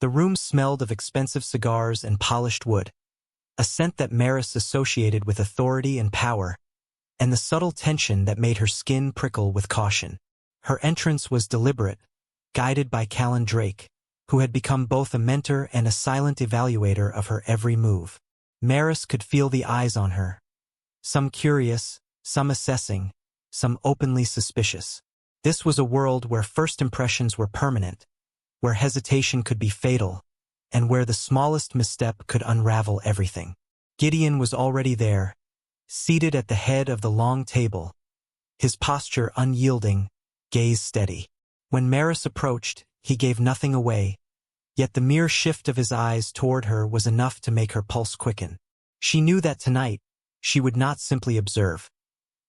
The room smelled of expensive cigars and polished wood, a scent that Maris associated with authority and power, and the subtle tension that made her skin prickle with caution. Her entrance was deliberate, guided by Callan Drake, who had become both a mentor and a silent evaluator of her every move. Maris could feel the eyes on her, some curious, some assessing, some openly suspicious. This was a world where first impressions were permanent, where hesitation could be fatal, and where the smallest misstep could unravel everything. Gideon was already there, seated at the head of the long table, his posture unyielding, gaze steady. When Maris approached, he gave nothing away, yet the mere shift of his eyes toward her was enough to make her pulse quicken. She knew that tonight, she would not simply observe.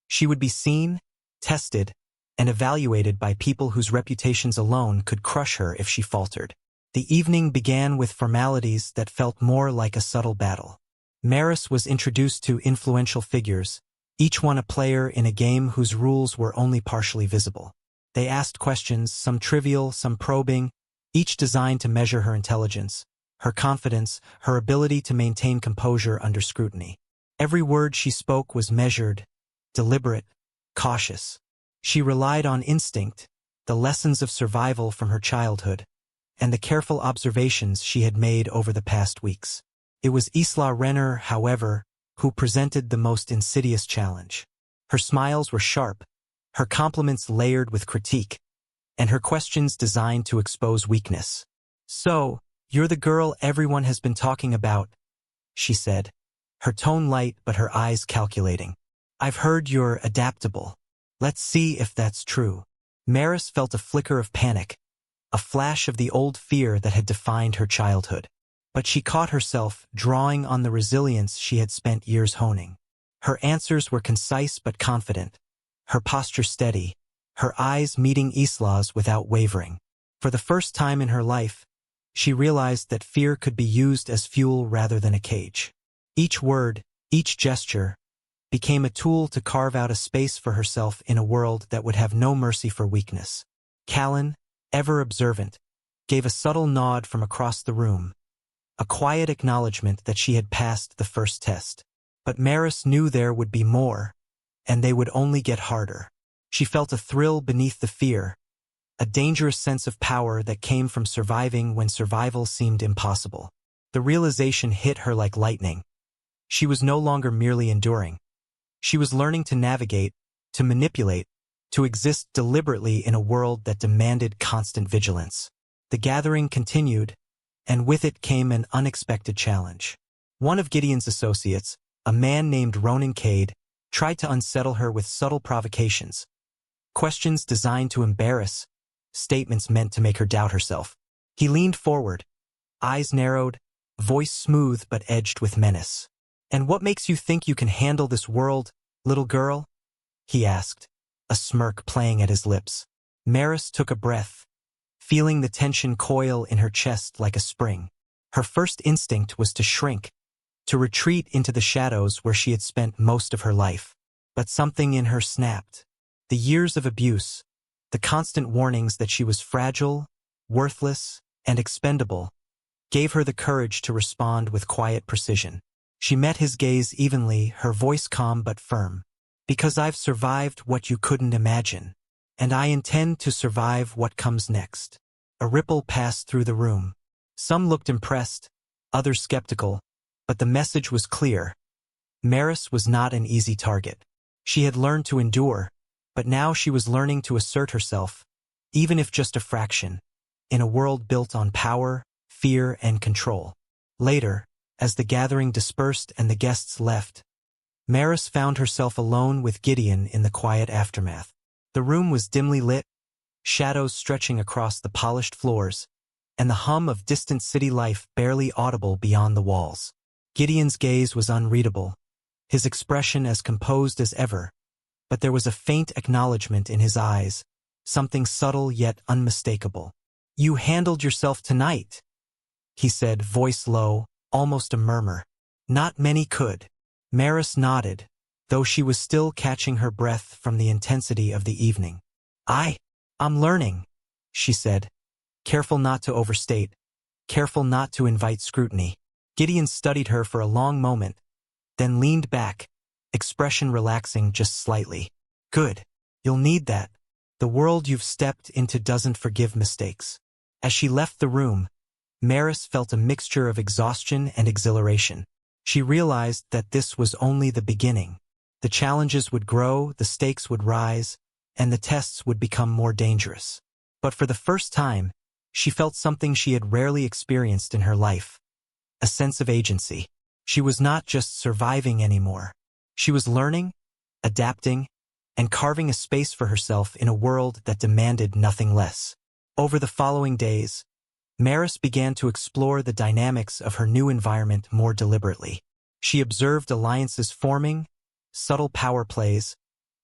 She would be seen, tested, and evaluated by people whose reputations alone could crush her if she faltered. The evening began with formalities that felt more like a subtle battle. Maris was introduced to influential figures, each one a player in a game whose rules were only partially visible. They asked questions, some trivial, some probing, each designed to measure her intelligence, her confidence, her ability to maintain composure under scrutiny. Every word she spoke was measured, deliberate, cautious. She relied on instinct, the lessons of survival from her childhood, and the careful observations she had made over the past weeks. It was Isla Renner, however, who presented the most insidious challenge. Her smiles were sharp, her compliments layered with critique, and her questions designed to expose weakness. "So, you're the girl everyone has been talking about," she said, her tone light but her eyes calculating. "I've heard you're adaptable. Let's see if that's true." Maris felt a flicker of panic, a flash of the old fear that had defined her childhood. But she caught herself drawing on the resilience she had spent years honing. Her answers were concise but confident, her posture steady, her eyes meeting Isla's without wavering. For the first time in her life, she realized that fear could be used as fuel rather than a cage. Each word, each gesture, became a tool to carve out a space for herself in a world that would have no mercy for weakness. Callan, ever observant, gave a subtle nod from across the room, a quiet acknowledgement that she had passed the first test. But Maris knew there would be more, and they would only get harder. She felt a thrill beneath the fear, a dangerous sense of power that came from surviving when survival seemed impossible. The realization hit her like lightning. She was no longer merely enduring. She was learning to navigate, to manipulate, to exist deliberately in a world that demanded constant vigilance. The gathering continued, and with it came an unexpected challenge. One of Gideon's associates, a man named Ronan Cade, tried to unsettle her with subtle provocations. Questions designed to embarrass, statements meant to make her doubt herself. He leaned forward, eyes narrowed, voice smooth but edged with menace. "And what makes you think you can handle this world, little girl?" he asked, a smirk playing at his lips. Maris took a breath, feeling the tension coil in her chest like a spring. Her first instinct was to shrink, to retreat into the shadows where she had spent most of her life. But something in her snapped. The years of abuse, the constant warnings that she was fragile, worthless, and expendable, gave her the courage to respond with quiet precision. She met his gaze evenly, her voice calm but firm. "Because I've survived what you couldn't imagine, and I intend to survive what comes next." A ripple passed through the room. Some looked impressed, others skeptical, but the message was clear. Maris was not an easy target. She had learned to endure, but now she was learning to assert herself, even if just a fraction, in a world built on power, fear, and control. Later, as the gathering dispersed and the guests left, Maris found herself alone with Gideon in the quiet aftermath. The room was dimly lit, shadows stretching across the polished floors, and the hum of distant city life barely audible beyond the walls. Gideon's gaze was unreadable, his expression as composed as ever, but there was a faint acknowledgement in his eyes, something subtle yet unmistakable. "You handled yourself tonight," he said, voice low, almost a murmur. "Not many could." Maris nodded, though she was still catching her breath from the intensity of the evening. I'm learning," she said, careful not to overstate, careful not to invite scrutiny. Gideon studied her for a long moment, then leaned back, expression relaxing just slightly. Good. You'll need that. The world you've stepped into doesn't forgive mistakes. As she left the room, Maris felt a mixture of exhaustion and exhilaration. She realized that this was only the beginning. The challenges would grow, the stakes would rise, and the tests would become more dangerous. But for the first time, she felt something she had rarely experienced in her life. A sense of agency. She was not just surviving anymore. She was learning, adapting, and carving a space for herself in a world that demanded nothing less. Over the following days, Maris began to explore the dynamics of her new environment more deliberately. She observed alliances forming, subtle power plays,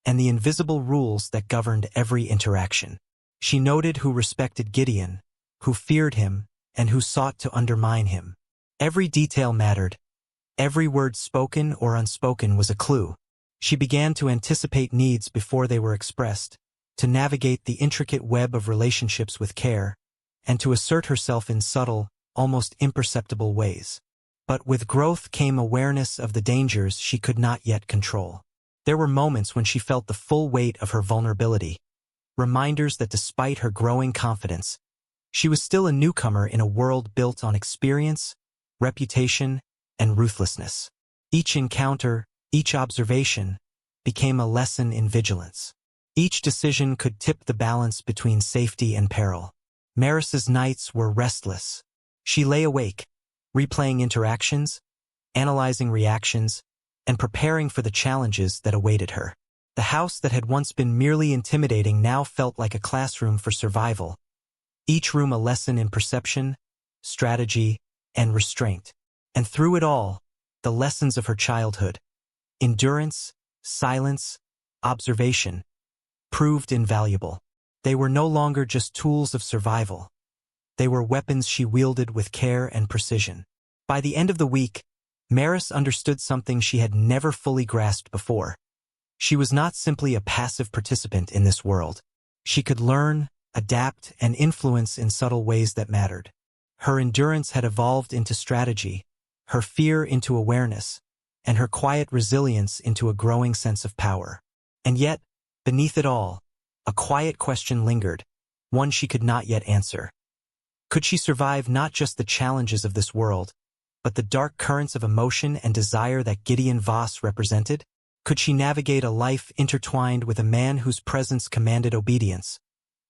and the invisible rules that governed every interaction. She noted who respected Gideon, who feared him, and who sought to undermine him. Every detail mattered. Every word spoken or unspoken was a clue. She began to anticipate needs before they were expressed, to navigate the intricate web of relationships with care, and to assert herself in subtle, almost imperceptible ways. But with growth came awareness of the dangers she could not yet control. There were moments when she felt the full weight of her vulnerability, reminders that despite her growing confidence, she was still a newcomer in a world built on experience, reputation, and ruthlessness. Each encounter, each observation, became a lesson in vigilance. Each decision could tip the balance between safety and peril. Maris's nights were restless. She lay awake, replaying interactions, analyzing reactions, and preparing for the challenges that awaited her. The house that had once been merely intimidating now felt like a classroom for survival, each room a lesson in perception, strategy, and restraint. And through it all, the lessons of her childhood, endurance, silence, observation, proved invaluable. They were no longer just tools of survival. They were weapons she wielded with care and precision. By the end of the week, Maris understood something she had never fully grasped before. She was not simply a passive participant in this world. She could learn, adapt, and influence in subtle ways that mattered. Her endurance had evolved into strategy, her fear into awareness, and her quiet resilience into a growing sense of power. And yet, beneath it all, a quiet question lingered, one she could not yet answer. Could she survive not just the challenges of this world, but the dark currents of emotion and desire that Gideon Voss represented? Could she navigate a life intertwined with a man whose presence commanded obedience,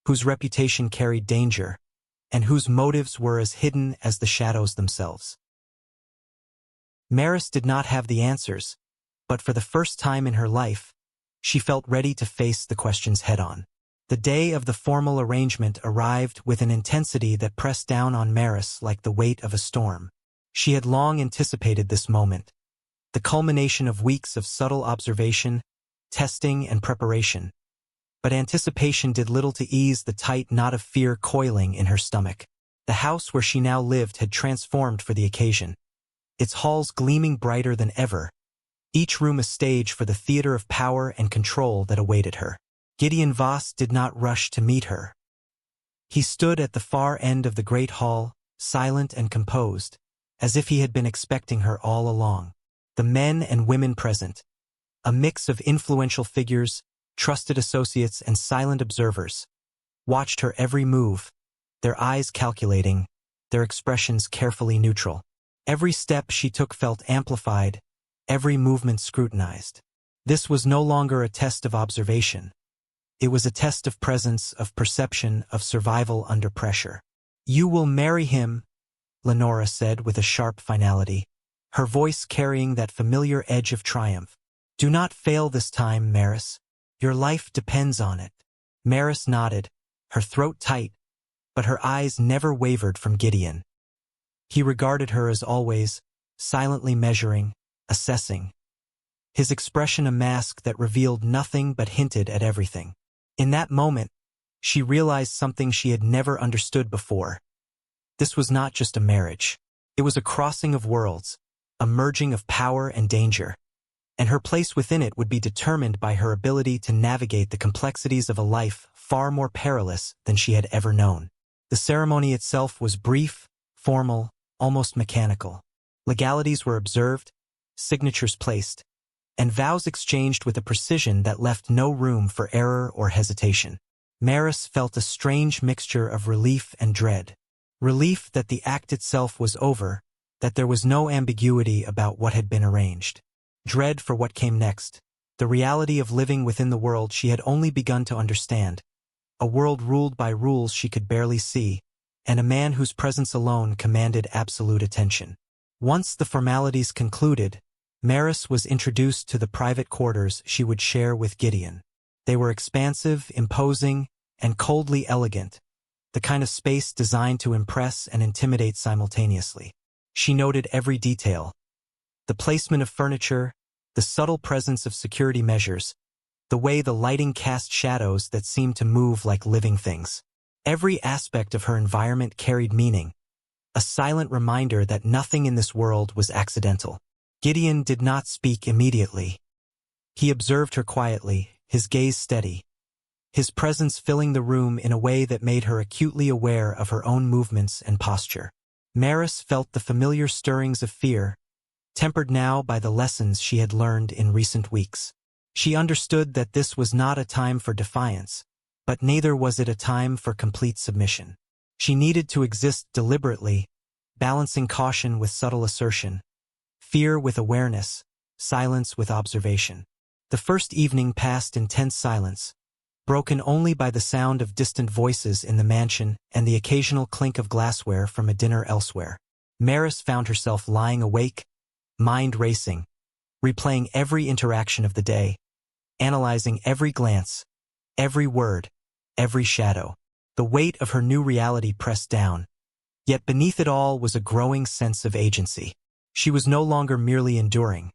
whose reputation carried danger, and whose motives were as hidden as the shadows themselves? Maris did not have the answers, but for the first time in her life, she felt ready to face the questions head-on. The day of the formal arrangement arrived with an intensity that pressed down on Maris like the weight of a storm. She had long anticipated this moment, the culmination of weeks of subtle observation, testing, and preparation. But anticipation did little to ease the tight knot of fear coiling in her stomach. The house where she now lived had transformed for the occasion, its halls gleaming brighter than ever, each room a stage for the theater of power and control that awaited her. Gideon Voss did not rush to meet her. He stood at the far end of the great hall, silent and composed, as if he had been expecting her all along. The men and women present, a mix of influential figures, trusted associates, and silent observers, watched her every move, their eyes calculating, their expressions carefully neutral. Every step she took felt amplified, every movement scrutinized. This was no longer a test of observation. It was a test of presence, of perception, of survival under pressure. "You will marry him," Lenora said with a sharp finality, her voice carrying that familiar edge of triumph. "Do not fail this time, Maris. Your life depends on it." Maris nodded, her throat tight, but her eyes never wavered from Gideon. He regarded her as always, silently measuring, assessing. His expression a mask that revealed nothing but hinted at everything. In that moment, she realized something she had never understood before. This was not just a marriage. It was a crossing of worlds, a merging of power and danger, and her place within it would be determined by her ability to navigate the complexities of a life far more perilous than she had ever known. The ceremony itself was brief, formal, almost mechanical. Legalities were observed, signatures placed, and vows exchanged with a precision that left no room for error or hesitation. Maris felt a strange mixture of relief and dread. Relief that the act itself was over, that there was no ambiguity about what had been arranged. Dread for what came next, the reality of living within the world she had only begun to understand, a world ruled by rules she could barely see, and a man whose presence alone commanded absolute attention. Once the formalities concluded, Maris was introduced to the private quarters she would share with Gideon. They were expansive, imposing, and coldly elegant, the kind of space designed to impress and intimidate simultaneously. She noted every detail: the placement of furniture, the subtle presence of security measures, the way the lighting cast shadows that seemed to move like living things. Every aspect of her environment carried meaning, a silent reminder that nothing in this world was accidental. Gideon did not speak immediately. He observed her quietly, his gaze steady, his presence filling the room in a way that made her acutely aware of her own movements and posture. Maris felt the familiar stirrings of fear, tempered now by the lessons she had learned in recent weeks. She understood that this was not a time for defiance, but neither was it a time for complete submission. She needed to exist deliberately, balancing caution with subtle assertion, fear with awareness, silence with observation. The first evening passed in tense silence, broken only by the sound of distant voices in the mansion and the occasional clink of glassware from a dinner elsewhere. Maris found herself lying awake, mind racing, replaying every interaction of the day, analyzing every glance, every word, every shadow. The weight of her new reality pressed down, yet beneath it all was a growing sense of agency. She was no longer merely enduring.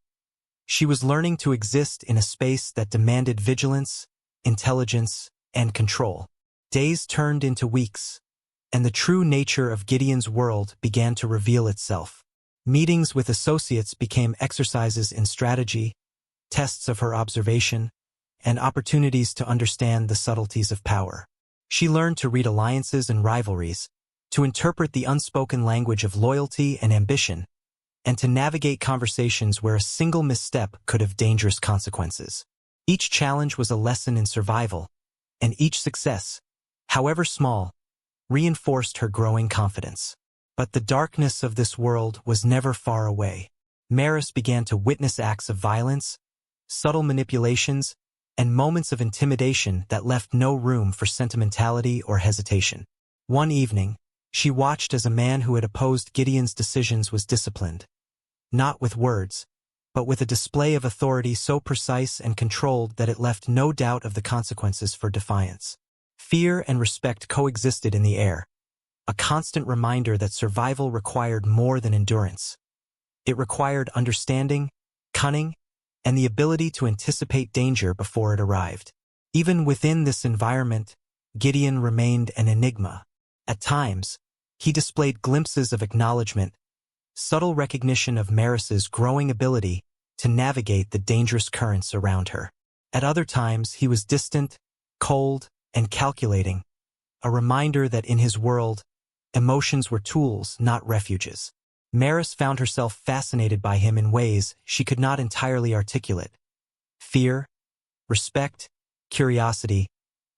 She was learning to exist in a space that demanded vigilance, intelligence, and control. Days turned into weeks, and the true nature of Gideon's world began to reveal itself. Meetings with associates became exercises in strategy, tests of her observation, and opportunities to understand the subtleties of power. She learned to read alliances and rivalries, to interpret the unspoken language of loyalty and ambition, and to navigate conversations where a single misstep could have dangerous consequences. Each challenge was a lesson in survival, and each success, however small, reinforced her growing confidence. But the darkness of this world was never far away. Maris began to witness acts of violence, subtle manipulations, and moments of intimidation that left no room for sentimentality or hesitation. One evening, she watched as a man who had opposed Gideon's decisions was disciplined, not with words, but with a display of authority so precise and controlled that it left no doubt of the consequences for defiance. Fear and respect coexisted in the air, a constant reminder that survival required more than endurance. It required understanding, cunning, and the ability to anticipate danger before it arrived. Even within this environment, Gideon remained an enigma. At times, he displayed glimpses of acknowledgement, subtle recognition of Maris's growing ability to navigate the dangerous currents around her. At other times, he was distant, cold, and calculating, a reminder that in his world, emotions were tools, not refuges. Maris found herself fascinated by him in ways she could not entirely articulate. Fear, respect, curiosity,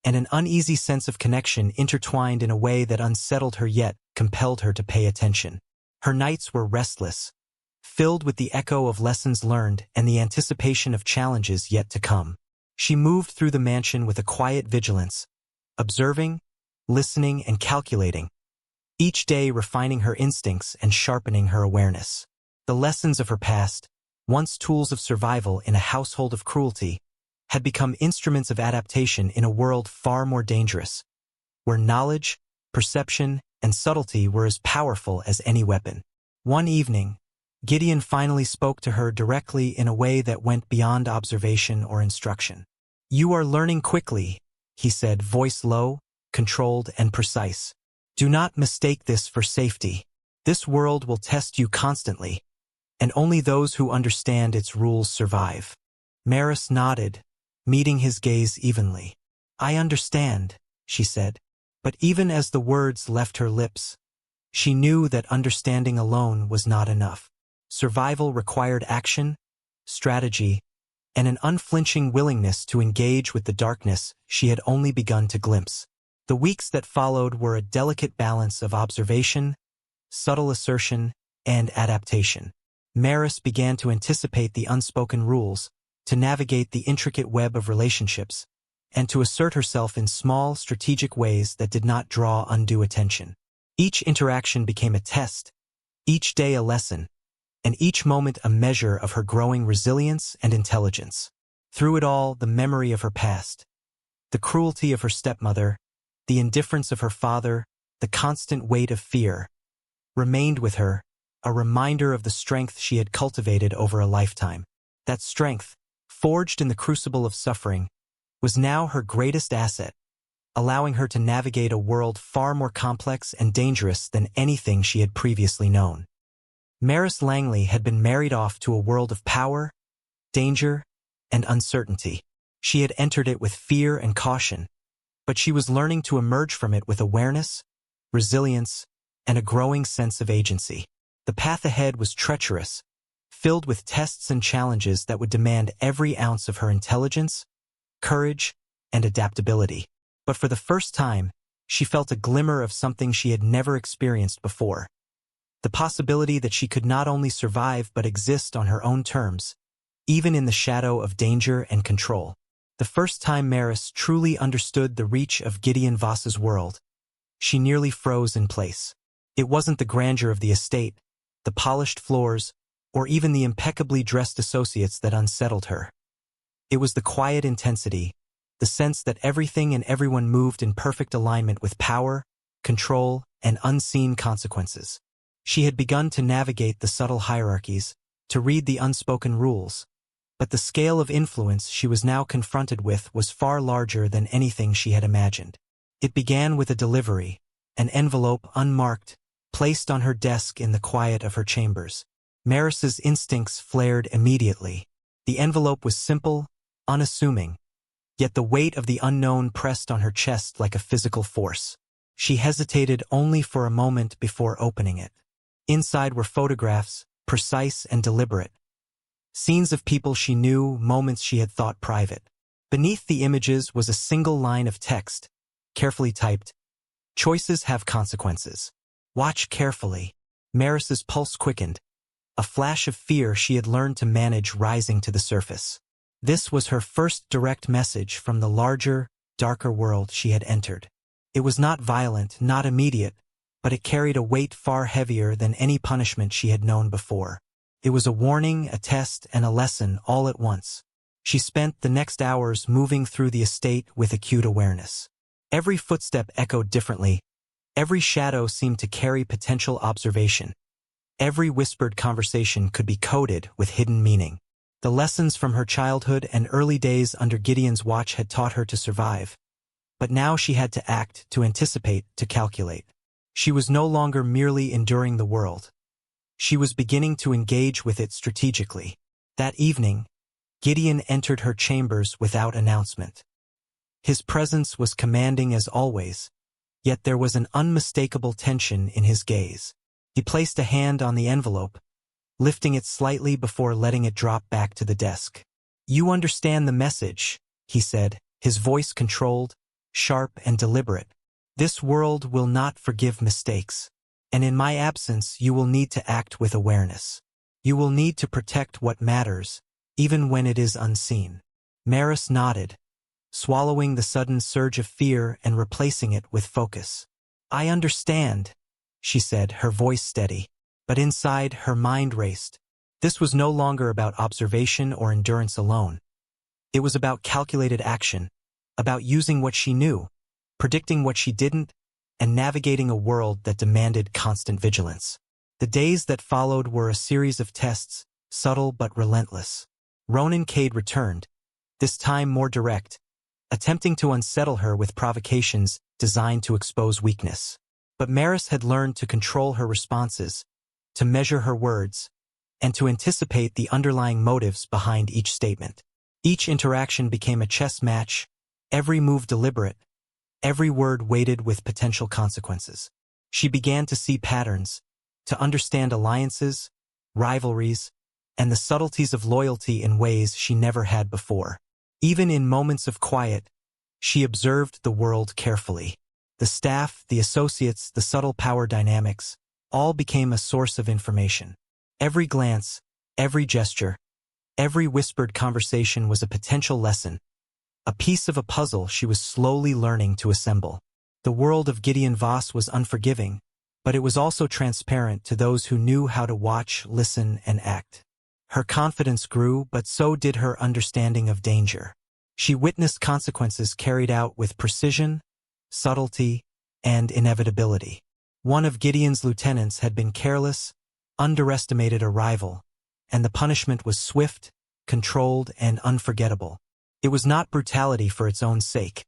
and an uneasy sense of connection intertwined in a way that unsettled her yet compelled her to pay attention. Her nights were restless, filled with the echo of lessons learned and the anticipation of challenges yet to come. She moved through the mansion with a quiet vigilance, observing, listening, and calculating, each day refining her instincts and sharpening her awareness. The lessons of her past, once tools of survival in a household of cruelty, had become instruments of adaptation in a world far more dangerous, where knowledge, perception, and subtlety were as powerful as any weapon. One evening, Gideon finally spoke to her directly in a way that went beyond observation or instruction. "You are learning quickly," he said, voice low, controlled, and precise. "Do not mistake this for safety. This world will test you constantly, and only those who understand its rules survive." Maris nodded, meeting his gaze evenly. "I understand," she said. But even as the words left her lips, She knew that understanding alone was not enough. Survival required action, strategy, and an unflinching willingness to engage with the darkness she had only begun to glimpse. The weeks that followed were a delicate balance of observation, subtle assertion, and adaptation. Maris began to anticipate the unspoken rules, to navigate the intricate web of relationships, and to assert herself in small, strategic ways that did not draw undue attention. Each interaction became a test, each day a lesson, and each moment a measure of her growing resilience and intelligence. Through it all, the memory of her past, the cruelty of her stepmother, the indifference of her father, the constant weight of fear, remained with her, a reminder of the strength she had cultivated over a lifetime. That strength, forged in the crucible of suffering, was now her greatest asset, allowing her to navigate a world far more complex and dangerous than anything she had previously known. Maris Langley had been married off to a world of power, danger, and uncertainty. She had entered it with fear and caution, but she was learning to emerge from it with awareness, resilience, and a growing sense of agency. The path ahead was treacherous, filled with tests and challenges that would demand every ounce of her intelligence, courage, and adaptability. But for the first time, she felt a glimmer of something she had never experienced before. The possibility that she could not only survive but exist on her own terms, even in the shadow of danger and control. The first time Maris truly understood the reach of Gideon Voss's world, she nearly froze in place. It wasn't the grandeur of the estate, the polished floors, or even the impeccably dressed associates that unsettled her. It was the quiet intensity, the sense that everything and everyone moved in perfect alignment with power, control, and unseen consequences. She had begun to navigate the subtle hierarchies, to read the unspoken rules, but the scale of influence she was now confronted with was far larger than anything she had imagined. It began with a delivery, an envelope unmarked, placed on her desk in the quiet of her chambers. Maris's instincts flared immediately. The envelope was simple, unassuming, yet the weight of the unknown pressed on her chest like a physical force. She hesitated only for a moment before opening it. Inside were photographs, precise and deliberate. Scenes of people she knew, moments she had thought private. Beneath the images was a single line of text, carefully typed, "Choices have consequences. Watch carefully." Maris's pulse quickened, a flash of fear she had learned to manage rising to the surface. This was her first direct message from the larger, darker world she had entered. It was not violent, not immediate, but it carried a weight far heavier than any punishment she had known before. It was a warning, a test, and a lesson all at once. She spent the next hours moving through the estate with acute awareness. Every footstep echoed differently. Every shadow seemed to carry potential observation. Every whispered conversation could be coded with hidden meaning. The lessons from her childhood and early days under Gideon's watch had taught her to survive. But now she had to act, to anticipate, to calculate. She was no longer merely enduring the world. She was beginning to engage with it strategically. That evening, Gideon entered her chambers without announcement. His presence was commanding as always, yet there was an unmistakable tension in his gaze. He placed a hand on the envelope, lifting it slightly before letting it drop back to the desk. "You understand the message," he said, his voice controlled, sharp and deliberate. "This world will not forgive mistakes, and in my absence you will need to act with awareness. You will need to protect what matters, even when it is unseen." Maris nodded, swallowing the sudden surge of fear and replacing it with focus. "I understand," she said, her voice steady. But inside, her mind raced. This was no longer about observation or endurance alone. It was about calculated action, about using what she knew, predicting what she didn't, and navigating a world that demanded constant vigilance. The days that followed were a series of tests, subtle but relentless. Ronan Cade returned, this time more direct, attempting to unsettle her with provocations designed to expose weakness. But Maris had learned to control her responses, to measure her words, and to anticipate the underlying motives behind each statement. Each interaction became a chess match, every move deliberate, every word weighted with potential consequences. She began to see patterns, to understand alliances, rivalries, and the subtleties of loyalty in ways she never had before. Even in moments of quiet, she observed the world carefully. The staff, the associates, the subtle power dynamics, all became a source of information. Every glance, every gesture, every whispered conversation was a potential lesson, a piece of a puzzle she was slowly learning to assemble. The world of Gideon Voss was unforgiving, but it was also transparent to those who knew how to watch, listen, and act. Her confidence grew, but so did her understanding of danger. She witnessed consequences carried out with precision, subtlety, and inevitability. One of Gideon's lieutenants had been careless, underestimated a rival, and the punishment was swift, controlled, and unforgettable. It was not brutality for its own sake.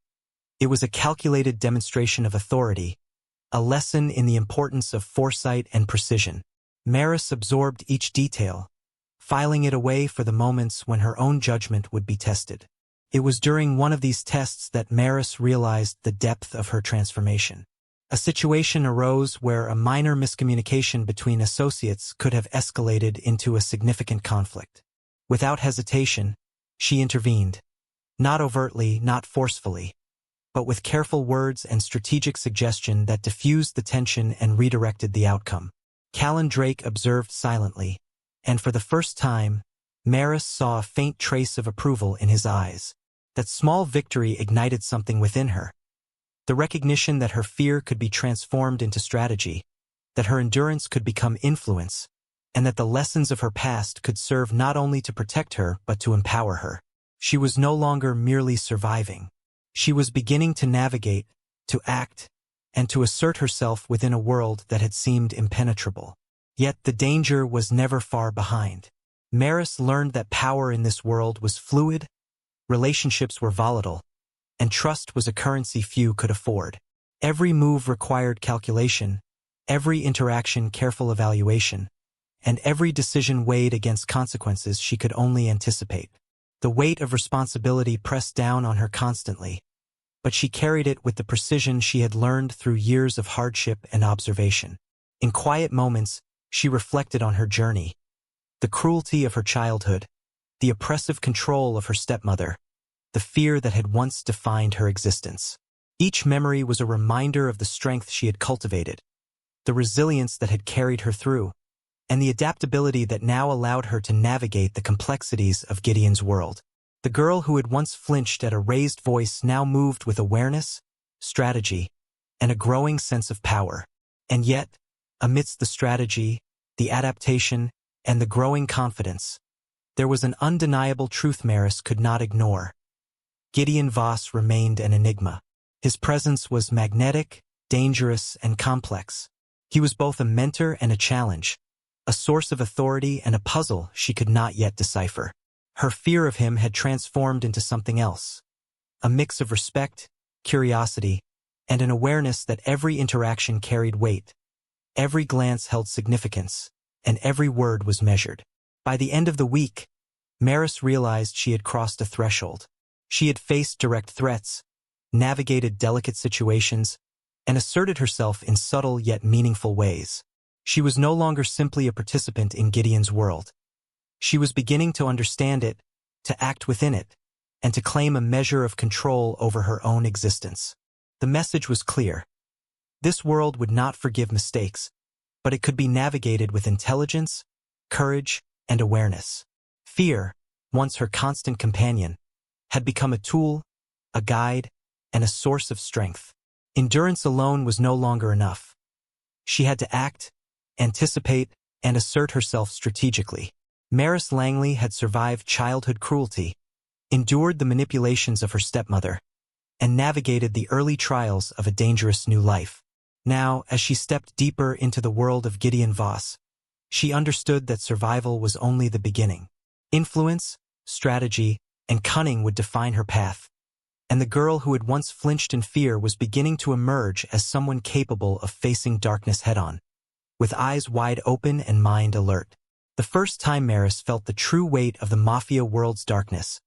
It was a calculated demonstration of authority, a lesson in the importance of foresight and precision. Maris absorbed each detail, filing it away for the moments when her own judgment would be tested. It was during one of these tests that Maris realized the depth of her transformation. A situation arose where a minor miscommunication between associates could have escalated into a significant conflict. Without hesitation, she intervened. Not overtly, not forcefully, but with careful words and strategic suggestion that diffused the tension and redirected the outcome. Callan Drake observed silently, and for the first time, Maris saw a faint trace of approval in his eyes. That small victory ignited something within her. The recognition that her fear could be transformed into strategy, that her endurance could become influence, and that the lessons of her past could serve not only to protect her but to empower her. She was no longer merely surviving. She was beginning to navigate, to act, and to assert herself within a world that had seemed impenetrable. Yet the danger was never far behind. Maris learned that power in this world was fluid, relationships were volatile, and trust was a currency few could afford. Every move required calculation, every interaction careful evaluation, and every decision weighed against consequences she could only anticipate. The weight of responsibility pressed down on her constantly, but she carried it with the precision she had learned through years of hardship and observation. In quiet moments, she reflected on her journey, the cruelty of her childhood, the oppressive control of her stepmother, the fear that had once defined her existence. Each memory was a reminder of the strength she had cultivated, the resilience that had carried her through, and the adaptability that now allowed her to navigate the complexities of Gideon's world. The girl who had once flinched at a raised voice now moved with awareness, strategy, and a growing sense of power. And yet, amidst the strategy, the adaptation, and the growing confidence, there was an undeniable truth Maris could not ignore. Gideon Voss remained an enigma. His presence was magnetic, dangerous, and complex. He was both a mentor and a challenge, a source of authority and a puzzle she could not yet decipher. Her fear of him had transformed into something else, a mix of respect, curiosity, and an awareness that every interaction carried weight, every glance held significance, and every word was measured. By the end of the week, Maris realized she had crossed a threshold. She had faced direct threats, navigated delicate situations, and asserted herself in subtle yet meaningful ways. She was no longer simply a participant in Gideon's world. She was beginning to understand it, to act within it, and to claim a measure of control over her own existence. The message was clear. This world would not forgive mistakes, but it could be navigated with intelligence, courage, and awareness. Fear, once her constant companion, had become a tool, a guide, and a source of strength. Endurance alone was no longer enough. She had to act, anticipate, and assert herself strategically. Maris Langley had survived childhood cruelty, endured the manipulations of her stepmother, and navigated the early trials of a dangerous new life. Now, as she stepped deeper into the world of Gideon Voss, she understood that survival was only the beginning. Influence, strategy, and cunning would define her path, and the girl who had once flinched in fear was beginning to emerge as someone capable of facing darkness head-on, with eyes wide open and mind alert. The first time Maris felt the true weight of the Mafia world's darkness,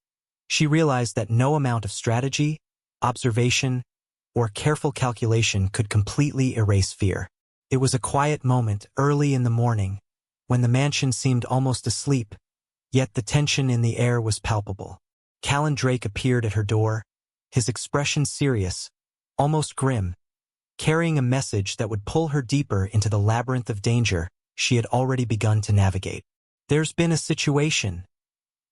she realized that no amount of strategy, observation, or careful calculation could completely erase fear. It was a quiet moment early in the morning, when the mansion seemed almost asleep, yet the tension in the air was palpable. Callan Drake appeared at her door, his expression serious, almost grim, carrying a message that would pull her deeper into the labyrinth of danger she had already begun to navigate. "There's been a situation,"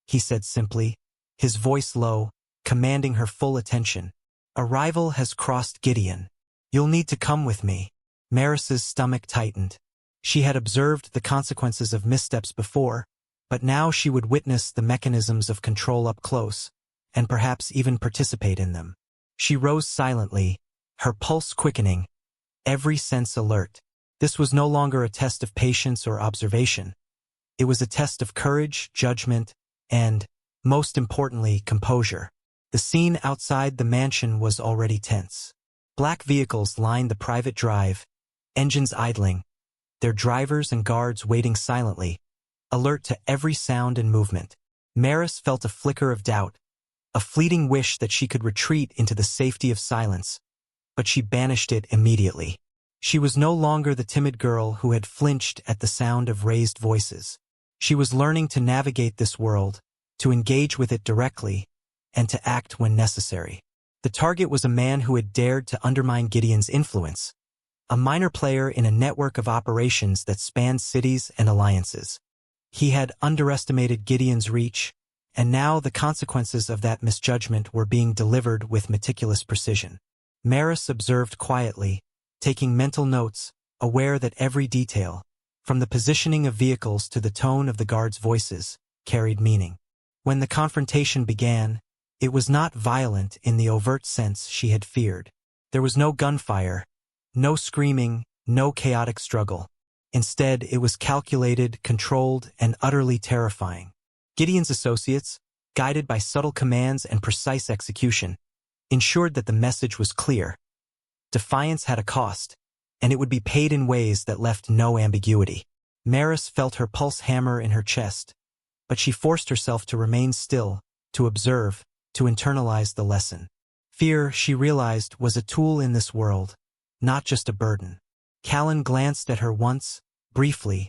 he said simply, his voice low, commanding her full attention. "A rival has crossed Gideon. You'll need to come with me." Maris's stomach tightened. She had observed the consequences of missteps before, but now she would witness the mechanisms of control up close, and perhaps even participate in them. She rose silently, her pulse quickening, every sense alert. This was no longer a test of patience or observation. It was a test of courage, judgment, and, most importantly, composure. The scene outside the mansion was already tense. Black vehicles lined the private drive, engines idling, their drivers and guards waiting silently, alert to every sound and movement. Maris felt a flicker of doubt, a fleeting wish that she could retreat into the safety of silence, but she banished it immediately. She was no longer the timid girl who had flinched at the sound of raised voices. She was learning to navigate this world, to engage with it directly, and to act when necessary. The target was a man who had dared to undermine Gideon's influence, a minor player in a network of operations that spanned cities and alliances. He had underestimated Gideon's reach, and now the consequences of that misjudgment were being delivered with meticulous precision. Maris observed quietly, taking mental notes, aware that every detail, from the positioning of vehicles to the tone of the guards' voices, carried meaning. When the confrontation began, it was not violent in the overt sense she had feared. There was no gunfire, no screaming, no chaotic struggle. Instead, it was calculated, controlled, and utterly terrifying. Gideon's associates, guided by subtle commands and precise execution, ensured that the message was clear. Defiance had a cost, and it would be paid in ways that left no ambiguity. Maris felt her pulse hammer in her chest, but she forced herself to remain still, to observe, to internalize the lesson. Fear, she realized, was a tool in this world, not just a burden. Callan glanced at her once, briefly,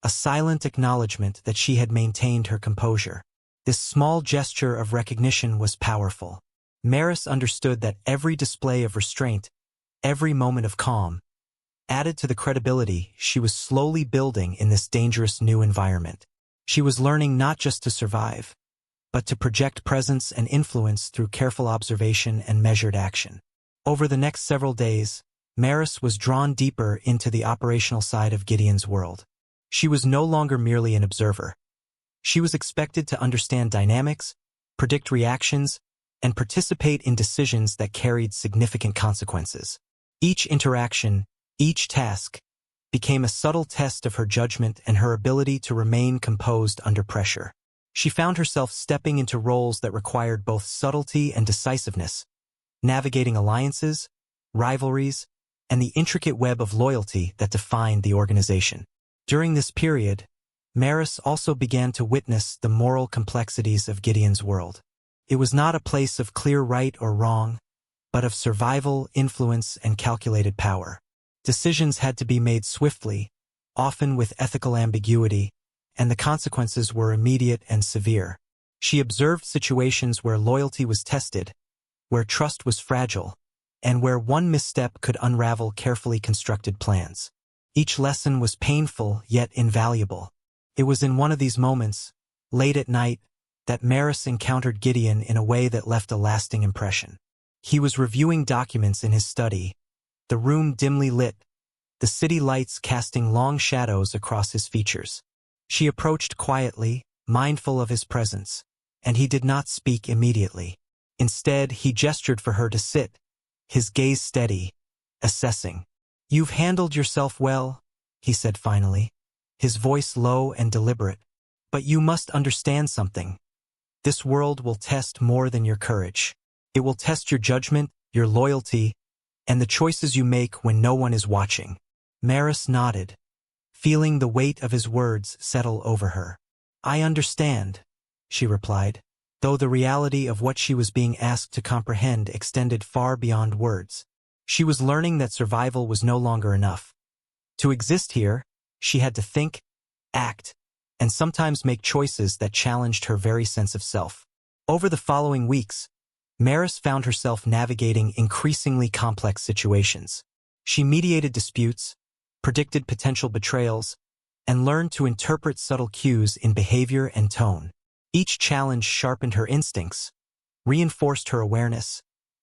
a silent acknowledgement that she had maintained her composure. This small gesture of recognition was powerful. Maris understood that every display of restraint, every moment of calm, added to the credibility she was slowly building in this dangerous new environment. She was learning not just to survive, but to project presence and influence through careful observation and measured action. Over the next several days, Maris was drawn deeper into the operational side of Gideon's world. She was no longer merely an observer. She was expected to understand dynamics, predict reactions, and participate in decisions that carried significant consequences. Each interaction, each task, became a subtle test of her judgment and her ability to remain composed under pressure. She found herself stepping into roles that required both subtlety and decisiveness, navigating alliances, rivalries, and the intricate web of loyalty that defined the organization. During this period, Maris also began to witness the moral complexities of Gideon's world. It was not a place of clear right or wrong, but of survival, influence, and calculated power. Decisions had to be made swiftly, often with ethical ambiguity, and the consequences were immediate and severe. She observed situations where loyalty was tested, where trust was fragile, and where one misstep could unravel carefully constructed plans. Each lesson was painful yet invaluable. It was in one of these moments, late at night, that Maris encountered Gideon in a way that left a lasting impression. He was reviewing documents in his study, the room dimly lit, the city lights casting long shadows across his features. She approached quietly, mindful of his presence, and he did not speak immediately. Instead, he gestured for her to sit, his gaze steady, assessing. "You've handled yourself well," he said finally, his voice low and deliberate. "But you must understand something. This world will test more than your courage. It will test your judgment, your loyalty, and the choices you make when no one is watching." Maris nodded, feeling the weight of his words settle over her. "I understand," she replied, though the reality of what she was being asked to comprehend extended far beyond words. She was learning that survival was no longer enough. To exist here, she had to think, act, and sometimes make choices that challenged her very sense of self. Over the following weeks, Maris found herself navigating increasingly complex situations. She mediated disputes, predicted potential betrayals, and learned to interpret subtle cues in behavior and tone. Each challenge sharpened her instincts, reinforced her awareness,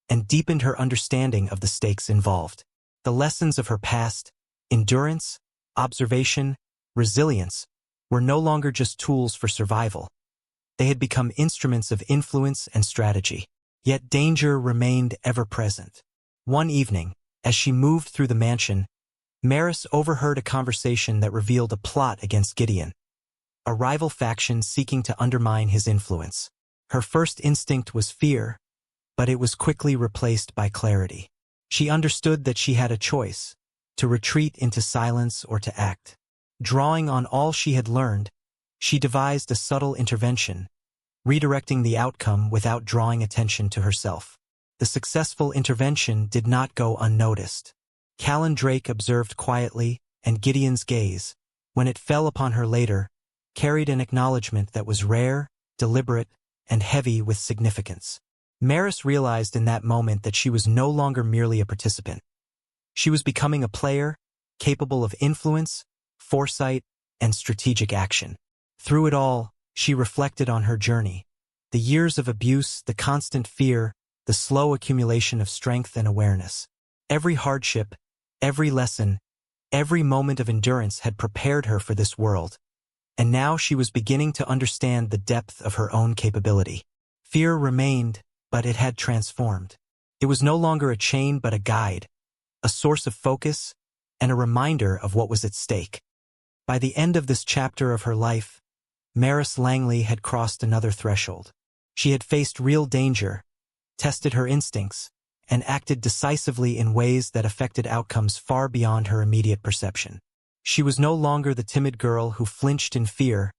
and deepened her understanding of the stakes involved. The lessons of her past, endurance, observation, resilience, were no longer just tools for survival. They had become instruments of influence and strategy. Yet danger remained ever present. One evening, as she moved through the mansion, Maris overheard a conversation that revealed a plot against Gideon, a rival faction seeking to undermine his influence. Her first instinct was fear, but it was quickly replaced by clarity. She understood that she had a choice, to retreat into silence or to act. Drawing on all she had learned, she devised a subtle intervention, redirecting the outcome without drawing attention to herself. The successful intervention did not go unnoticed. Callan Drake observed quietly, and Gideon's gaze, when it fell upon her later, carried an acknowledgement that was rare, deliberate, and heavy with significance. Maris realized in that moment that she was no longer merely a participant. She was becoming a player, capable of influence, foresight, and strategic action. Through it all, she reflected on her journey. The years of abuse, the constant fear, the slow accumulation of strength and awareness. Every hardship, every lesson, every moment of endurance had prepared her for this world. And now she was beginning to understand the depth of her own capability. Fear remained, but it had transformed. It was no longer a chain but a guide, a source of focus, and a reminder of what was at stake. By the end of this chapter of her life, Maris Langley had crossed another threshold. She had faced real danger, tested her instincts, and acted decisively in ways that affected outcomes far beyond her immediate perception. She was no longer the timid girl who flinched in fear,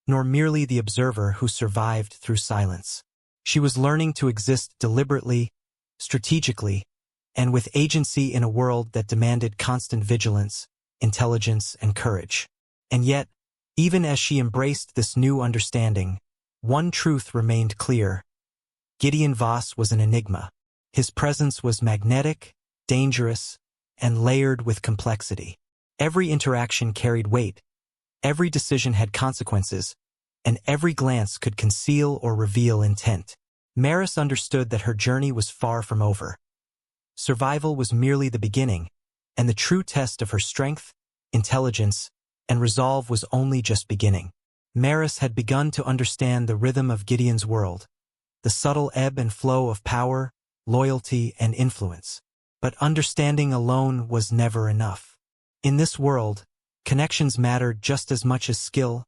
nor merely the observer who survived through silence. She was learning to exist deliberately, strategically, and with agency in a world that demanded constant vigilance, intelligence, and courage. And yet, even as she embraced this new understanding, one truth remained clear. Gideon Voss was an enigma. His presence was magnetic, dangerous, and layered with complexity. Every interaction carried weight, every decision had consequences, and every glance could conceal or reveal intent. Maris understood that her journey was far from over. Survival was merely the beginning, and the true test of her strength, intelligence, and resolve was only just beginning. Maris had begun to understand the rhythm of Gideon's world, the subtle ebb and flow of power, loyalty, and influence. But understanding alone was never enough. In this world, connections mattered just as much as skill,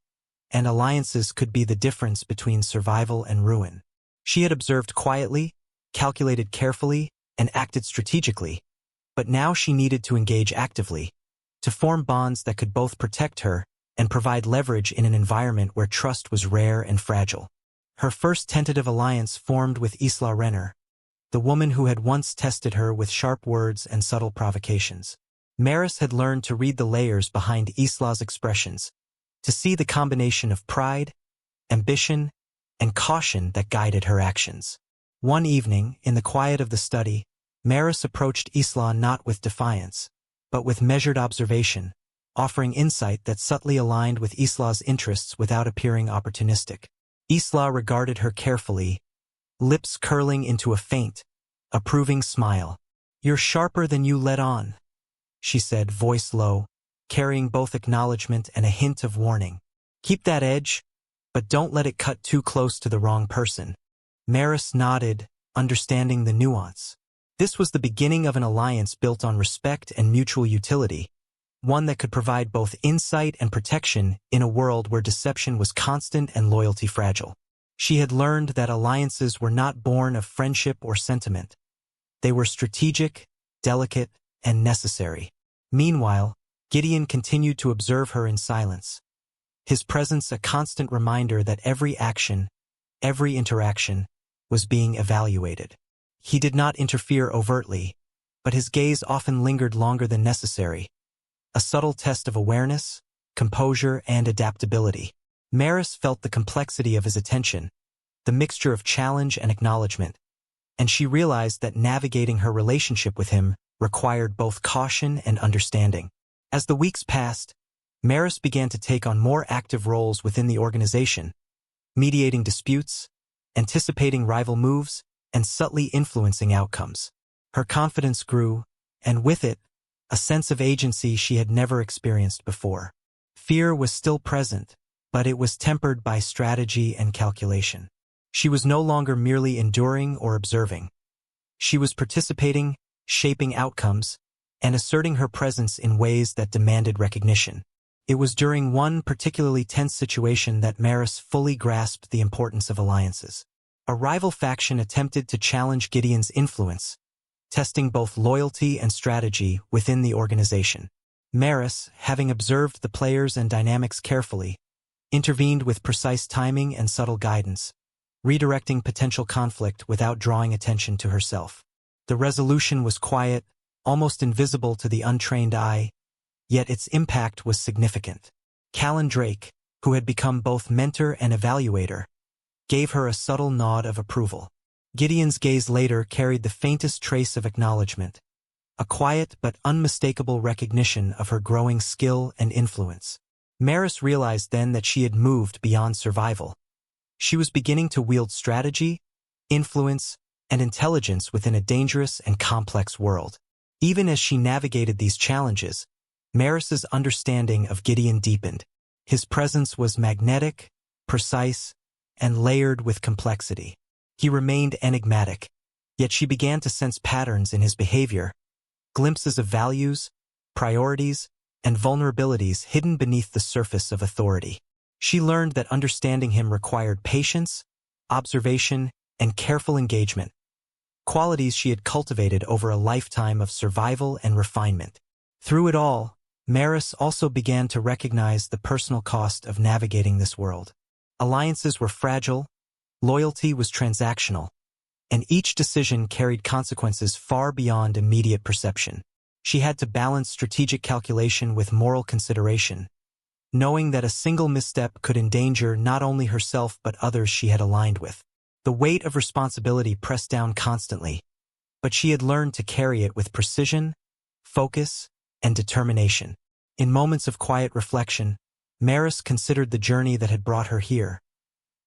and alliances could be the difference between survival and ruin. She had observed quietly, calculated carefully, and acted strategically, but now she needed to engage actively, to form bonds that could both protect her and provide leverage in an environment where trust was rare and fragile. Her first tentative alliance formed with Isla Renner, the woman who had once tested her with sharp words and subtle provocations. Maris had learned to read the layers behind Isla's expressions, to see the combination of pride, ambition, and caution that guided her actions. One evening, in the quiet of the study, Maris approached Isla not with defiance, but with measured observation, offering insight that subtly aligned with Isla's interests without appearing opportunistic. Isla regarded her carefully, lips curling into a faint, approving smile. "You're sharper than you let on," she said, voice low, carrying both acknowledgement and a hint of warning. "Keep that edge, but don't let it cut too close to the wrong person." Maris nodded, understanding the nuance. This was the beginning of an alliance built on respect and mutual utility, one that could provide both insight and protection in a world where deception was constant and loyalty fragile. She had learned that alliances were not born of friendship or sentiment. They were strategic, delicate, and necessary. Meanwhile, Gideon continued to observe her in silence, his presence a constant reminder that every action, every interaction, was being evaluated. He did not interfere overtly, but his gaze often lingered longer than necessary, a subtle test of awareness, composure, and adaptability. Maris felt the complexity of his attention, the mixture of challenge and acknowledgement, and she realized that navigating her relationship with him required both caution and understanding. As the weeks passed, Maris began to take on more active roles within the organization, mediating disputes, anticipating rival moves, and subtly influencing outcomes. Her confidence grew, and with it, a sense of agency she had never experienced before. Fear was still present, but it was tempered by strategy and calculation. She was no longer merely enduring or observing. She was participating, shaping outcomes, and asserting her presence in ways that demanded recognition. It was during one particularly tense situation that Maris fully grasped the importance of alliances. A rival faction attempted to challenge Gideon's influence, testing both loyalty and strategy within the organization. Maris, having observed the players and dynamics carefully, intervened with precise timing and subtle guidance, redirecting potential conflict without drawing attention to herself. The resolution was quiet, almost invisible to the untrained eye, yet its impact was significant. Callan Drake, who had become both mentor and evaluator, gave her a subtle nod of approval. Gideon's gaze later carried the faintest trace of acknowledgement, a quiet but unmistakable recognition of her growing skill and influence. Maris realized then that she had moved beyond survival. She was beginning to wield strategy, influence, and intelligence within a dangerous and complex world. Even as she navigated these challenges, Maris's understanding of Gideon deepened. His presence was magnetic, precise, and layered with complexity. He remained enigmatic, yet she began to sense patterns in his behavior, glimpses of values, priorities, and vulnerabilities hidden beneath the surface of authority. She learned that understanding him required patience, observation, and careful engagement, qualities she had cultivated over a lifetime of survival and refinement. Through it all, Maris also began to recognize the personal cost of navigating this world. Alliances were fragile, loyalty was transactional, and each decision carried consequences far beyond immediate perception. She had to balance strategic calculation with moral consideration, knowing that a single misstep could endanger not only herself but others she had aligned with. The weight of responsibility pressed down constantly, but she had learned to carry it with precision, focus, and determination. In moments of quiet reflection, Maris considered the journey that had brought her here.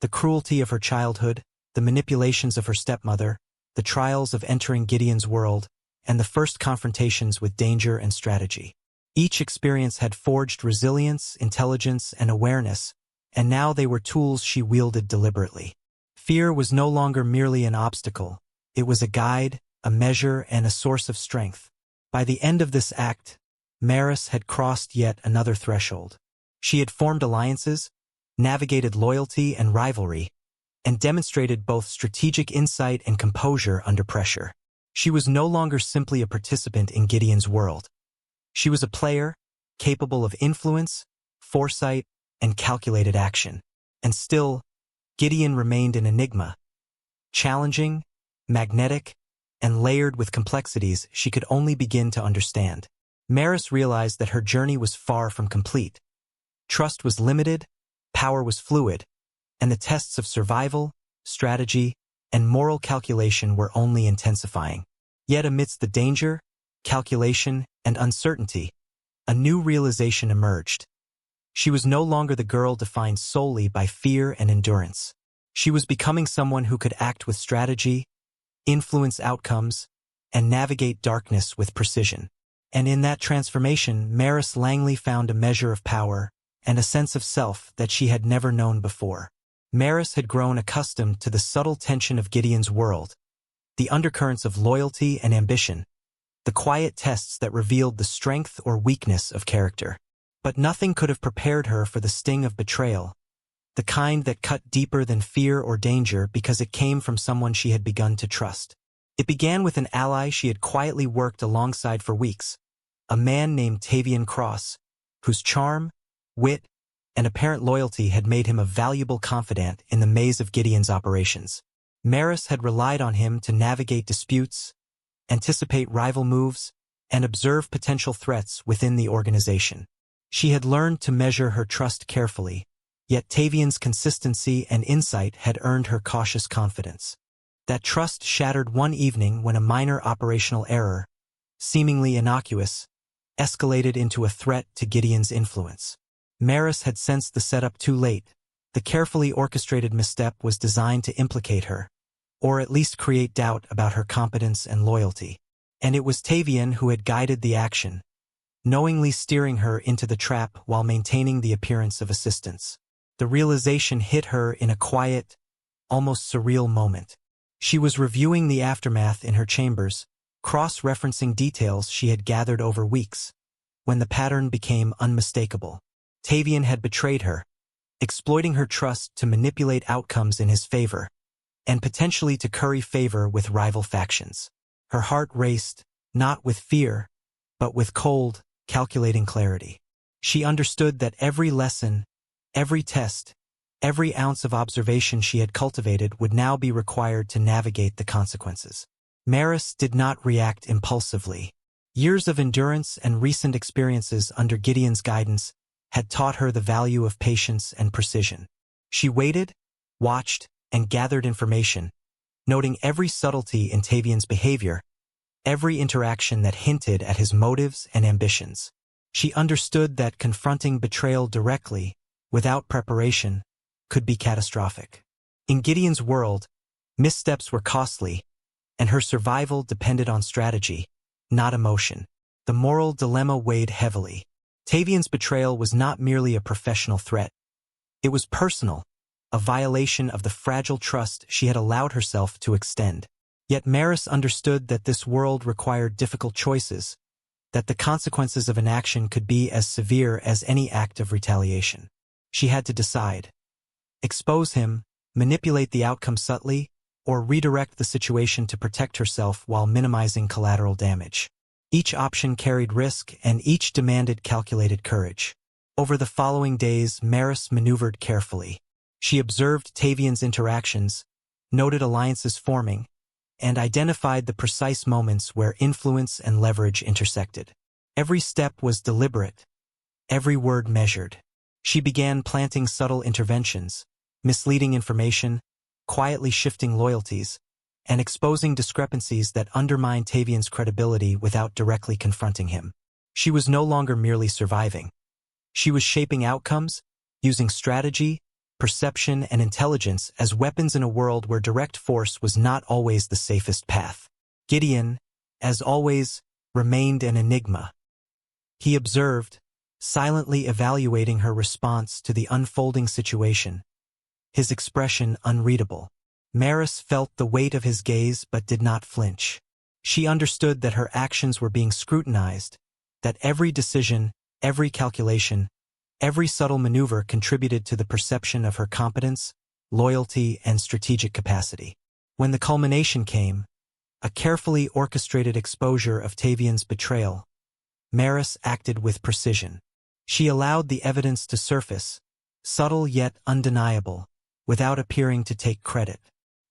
The cruelty of her childhood, the manipulations of her stepmother, the trials of entering Gideon's world, and the first confrontations with danger and strategy. Each experience had forged resilience, intelligence, and awareness, and now they were tools she wielded deliberately. Fear was no longer merely an obstacle. It was a guide, a measure, and a source of strength. By the end of this act, Maris had crossed yet another threshold. She had formed alliances, navigated loyalty and rivalry, and demonstrated both strategic insight and composure under pressure. She was no longer simply a participant in Gideon's world. She was a player, capable of influence, foresight, and calculated action. And still, Gideon remained an enigma, challenging, magnetic, and layered with complexities she could only begin to understand. Maris realized that her journey was far from complete. Trust was limited, power was fluid, and the tests of survival, strategy, and moral calculation were only intensifying. Yet amidst the danger, calculation, and uncertainty, a new realization emerged. She was no longer the girl defined solely by fear and endurance. She was becoming someone who could act with strategy, influence outcomes, and navigate darkness with precision. And in that transformation, Maris Langley found a measure of power and a sense of self that she had never known before. Maris had grown accustomed to the subtle tension of Gideon's world, the undercurrents of loyalty and ambition, the quiet tests that revealed the strength or weakness of character. But nothing could have prepared her for the sting of betrayal, the kind that cut deeper than fear or danger because it came from someone she had begun to trust. It began with an ally she had quietly worked alongside for weeks, a man named Tavian Cross, whose charm, wit, and apparent loyalty had made him a valuable confidant in the maze of Gideon's operations. Maris had relied on him to navigate disputes, anticipate rival moves, and observe potential threats within the organization. She had learned to measure her trust carefully, yet Tavian's consistency and insight had earned her cautious confidence. That trust shattered one evening when a minor operational error, seemingly innocuous, escalated into a threat to Gideon's influence. Maris had sensed the setup too late. The carefully orchestrated misstep was designed to implicate her, or at least create doubt about her competence and loyalty. And it was Tavian who had guided the action, knowingly steering her into the trap while maintaining the appearance of assistance. The realization hit her in a quiet, almost surreal moment. She was reviewing the aftermath in her chambers, cross-referencing details she had gathered over weeks, when the pattern became unmistakable. Tavian had betrayed her, exploiting her trust to manipulate outcomes in his favor, and potentially to curry favor with rival factions. Her heart raced, not with fear, but with cold, calculating clarity. She understood that every lesson, every test, every ounce of observation she had cultivated would now be required to navigate the consequences. Maris did not react impulsively. Years of endurance and recent experiences under Gideon's guidance had taught her the value of patience and precision. She waited, watched, and gathered information, noting every subtlety in Tavian's behavior, every interaction that hinted at his motives and ambitions. She understood that confronting betrayal directly, without preparation, could be catastrophic. In Gideon's world, missteps were costly, and her survival depended on strategy, not emotion. The moral dilemma weighed heavily. Tavian's betrayal was not merely a professional threat. It was personal, a violation of the fragile trust she had allowed herself to extend. Yet Maris understood that this world required difficult choices, that the consequences of an action could be as severe as any act of retaliation. She had to decide. Expose him, manipulate the outcome subtly, or redirect the situation to protect herself while minimizing collateral damage. Each option carried risk, and each demanded calculated courage. Over the following days, Maris maneuvered carefully. She observed Tavian's interactions, noted alliances forming, and identified the precise moments where influence and leverage intersected. Every step was deliberate, every word measured. She began planting subtle interventions, misleading information, quietly shifting loyalties, and exposing discrepancies that undermined Tavian's credibility without directly confronting him. She was no longer merely surviving. She was shaping outcomes, using strategy, perception, and intelligence as weapons in a world where direct force was not always the safest path. Gideon, as always, remained an enigma. He observed, silently evaluating her response to the unfolding situation, his expression unreadable. Maris felt the weight of his gaze but did not flinch. She understood that her actions were being scrutinized, that every decision, every calculation, every subtle maneuver contributed to the perception of her competence, loyalty, and strategic capacity. When the culmination came, a carefully orchestrated exposure of Tavian's betrayal, Maris acted with precision. She allowed the evidence to surface, subtle yet undeniable, without appearing to take credit.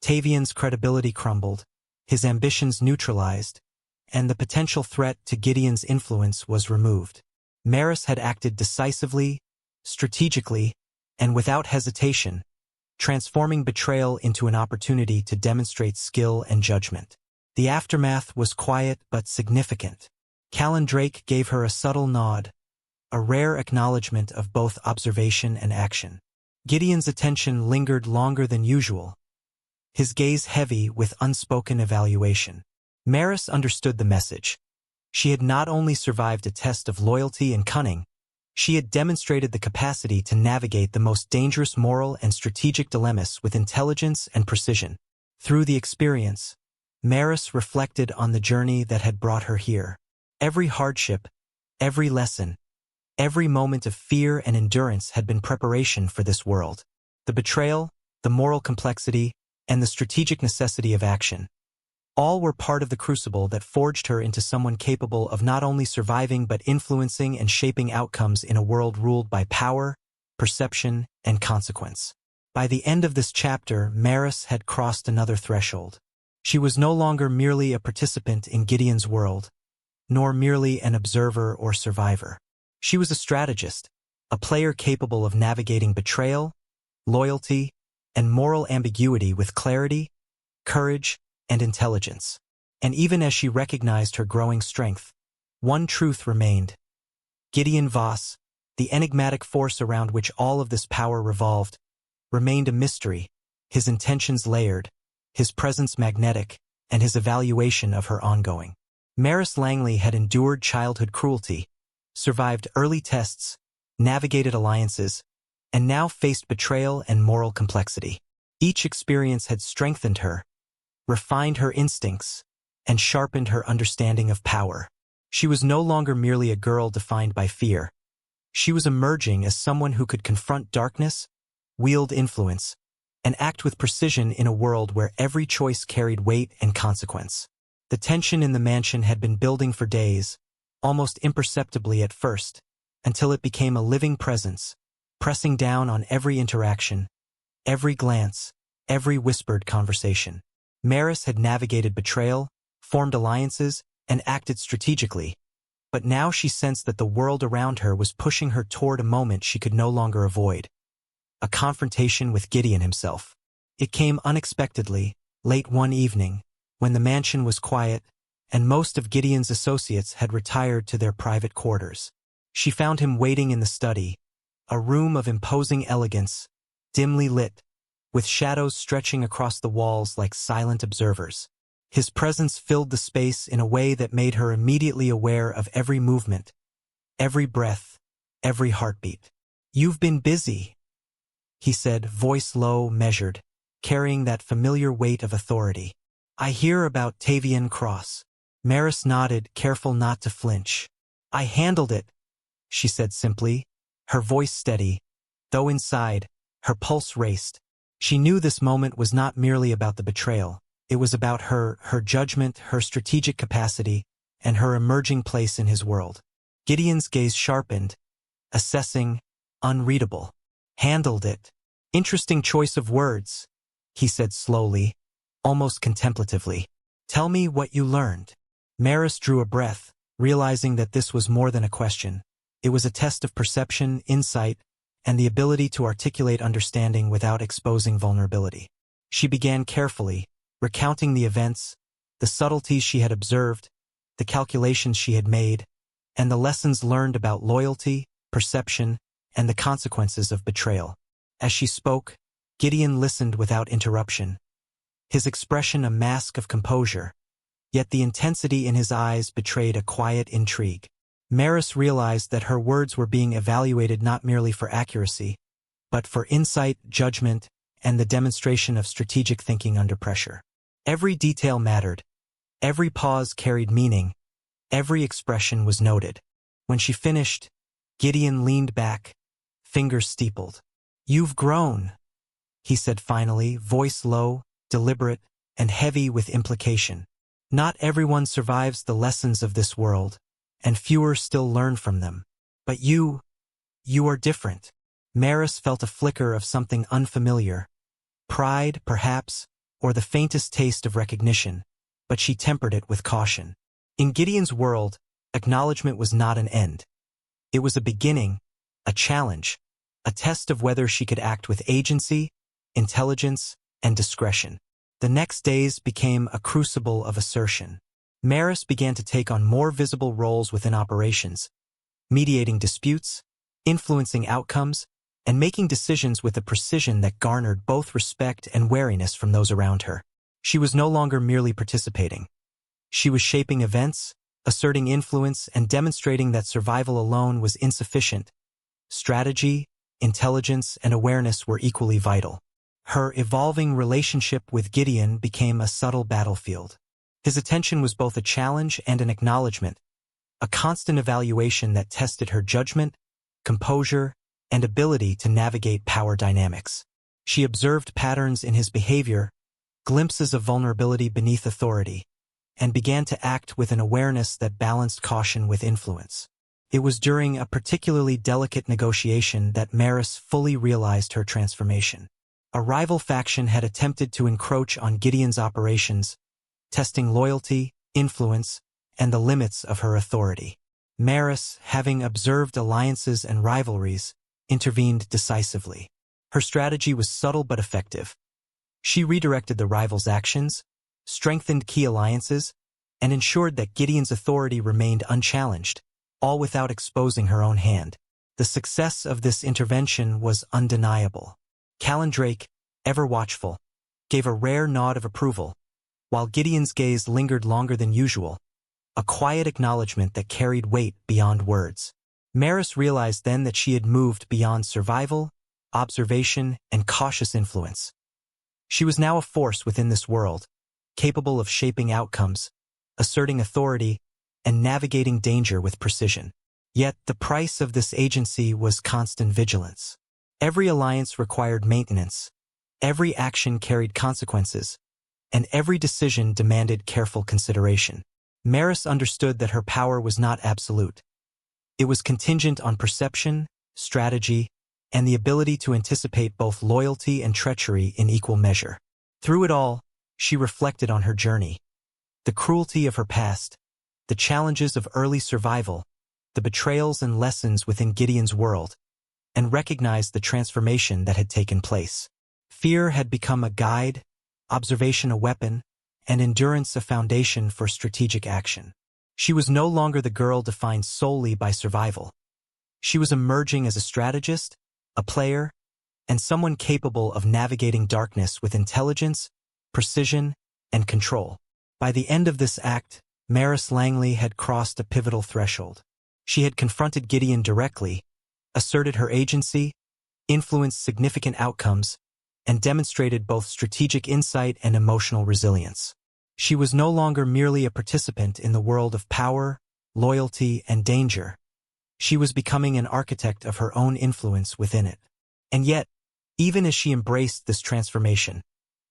Tavian's credibility crumbled, his ambitions neutralized, and the potential threat to Gideon's influence was removed. Maris had acted decisively, strategically, and without hesitation, transforming betrayal into an opportunity to demonstrate skill and judgment. The aftermath was quiet but significant. Callan Drake gave her a subtle nod, a rare acknowledgement of both observation and action. Gideon's attention lingered longer than usual, his gaze heavy with unspoken evaluation. Maris understood the message. She had not only survived a test of loyalty and cunning, she had demonstrated the capacity to navigate the most dangerous moral and strategic dilemmas with intelligence and precision. Through the experience, Maris reflected on the journey that had brought her here. Every hardship, every lesson, every moment of fear and endurance had been preparation for this world. The betrayal, the moral complexity, and the strategic necessity of action. All were part of the crucible that forged her into someone capable of not only surviving but influencing and shaping outcomes in a world ruled by power, perception, and consequence. By the end of this chapter, Maris had crossed another threshold. She was no longer merely a participant in Gideon's world, nor merely an observer or survivor. She was a strategist, a player capable of navigating betrayal, loyalty, and moral ambiguity with clarity, courage, and intelligence. And even as she recognized her growing strength, one truth remained. Gideon Voss, the enigmatic force around which all of this power revolved, remained a mystery, his intentions layered, his presence magnetic, and his evaluation of her ongoing. Maris Langley had endured childhood cruelty, survived early tests, navigated alliances, and now faced betrayal and moral complexity. Each experience had strengthened her, refined her instincts, and sharpened her understanding of power. She was no longer merely a girl defined by fear. She was emerging as someone who could confront darkness, wield influence, and act with precision in a world where every choice carried weight and consequence. The tension in the mansion had been building for days, almost imperceptibly at first, until it became a living presence, pressing down on every interaction, every glance, every whispered conversation. Maris had navigated betrayal, formed alliances, and acted strategically, but now she sensed that the world around her was pushing her toward a moment she could no longer avoid. A confrontation with Gideon himself. It came unexpectedly, late one evening, when the mansion was quiet, and most of Gideon's associates had retired to their private quarters. She found him waiting in the study, a room of imposing elegance, dimly lit, with shadows stretching across the walls like silent observers. His presence filled the space in a way that made her immediately aware of every movement, every breath, every heartbeat. "You've been busy," he said, voice low, measured, carrying that familiar weight of authority. "I hear about Tavian Cross." Maris nodded, careful not to flinch. "I handled it," she said simply, her voice steady, though inside, her pulse raced. She knew this moment was not merely about the betrayal. It was about her judgment, her strategic capacity, and her emerging place in his world. Gideon's gaze sharpened, assessing, unreadable. "Handled it. Interesting choice of words," he said slowly, almost contemplatively. "Tell me what you learned." Maris drew a breath, realizing that this was more than a question. It was a test of perception, insight, and the ability to articulate understanding without exposing vulnerability. She began carefully, recounting the events, the subtleties she had observed, the calculations she had made, and the lessons learned about loyalty, perception, and the consequences of betrayal. As she spoke, Gideon listened without interruption, his expression a mask of composure, yet the intensity in his eyes betrayed a quiet intrigue. Maris realized that her words were being evaluated not merely for accuracy, but for insight, judgment, and the demonstration of strategic thinking under pressure. Every detail mattered. Every pause carried meaning. Every expression was noted. When she finished, Gideon leaned back, fingers steepled. "You've grown," he said finally, voice low, deliberate, and heavy with implication. "Not everyone survives the lessons of this world, and fewer still learn from them. But you are different." Maris felt a flicker of something unfamiliar. Pride, perhaps, or the faintest taste of recognition, but she tempered it with caution. In Gideon's world, acknowledgement was not an end. It was a beginning, a challenge, a test of whether she could act with agency, intelligence, and discretion. The next days became a crucible of assertion. Maris began to take on more visible roles within operations, mediating disputes, influencing outcomes, and making decisions with a precision that garnered both respect and wariness from those around her. She was no longer merely participating. She was shaping events, asserting influence, and demonstrating that survival alone was insufficient. Strategy, intelligence, and awareness were equally vital. Her evolving relationship with Gideon became a subtle battlefield. His attention was both a challenge and an acknowledgement, a constant evaluation that tested her judgment, composure, and ability to navigate power dynamics. She observed patterns in his behavior, glimpses of vulnerability beneath authority, and began to act with an awareness that balanced caution with influence. It was during a particularly delicate negotiation that Maris fully realized her transformation. A rival faction had attempted to encroach on Gideon's operations, testing loyalty, influence, and the limits of her authority. Maris, having observed alliances and rivalries, intervened decisively. Her strategy was subtle but effective. She redirected the rivals' actions, strengthened key alliances, and ensured that Gideon's authority remained unchallenged, all without exposing her own hand. The success of this intervention was undeniable. Callandrake, ever watchful, gave a rare nod of approval, while Gideon's gaze lingered longer than usual, a quiet acknowledgement that carried weight beyond words. Maris realized then that she had moved beyond survival, observation, and cautious influence. She was now a force within this world, capable of shaping outcomes, asserting authority, and navigating danger with precision. Yet the price of this agency was constant vigilance. Every alliance required maintenance, every action carried consequences, and every decision demanded careful consideration. Maris understood that her power was not absolute. It was contingent on perception, strategy, and the ability to anticipate both loyalty and treachery in equal measure. Through it all, she reflected on her journey, the cruelty of her past, the challenges of early survival, the betrayals and lessons within Gideon's world, and recognized the transformation that had taken place. Fear had become a guide, observation a weapon, and endurance a foundation for strategic action. She was no longer the girl defined solely by survival. She was emerging as a strategist, a player, and someone capable of navigating darkness with intelligence, precision, and control. By the end of this act, Maris Langley had crossed a pivotal threshold. She had confronted Gideon directly, asserted her agency, influenced significant outcomes, and demonstrated both strategic insight and emotional resilience. She was no longer merely a participant in the world of power, loyalty, and danger. She was becoming an architect of her own influence within it. And yet, even as she embraced this transformation,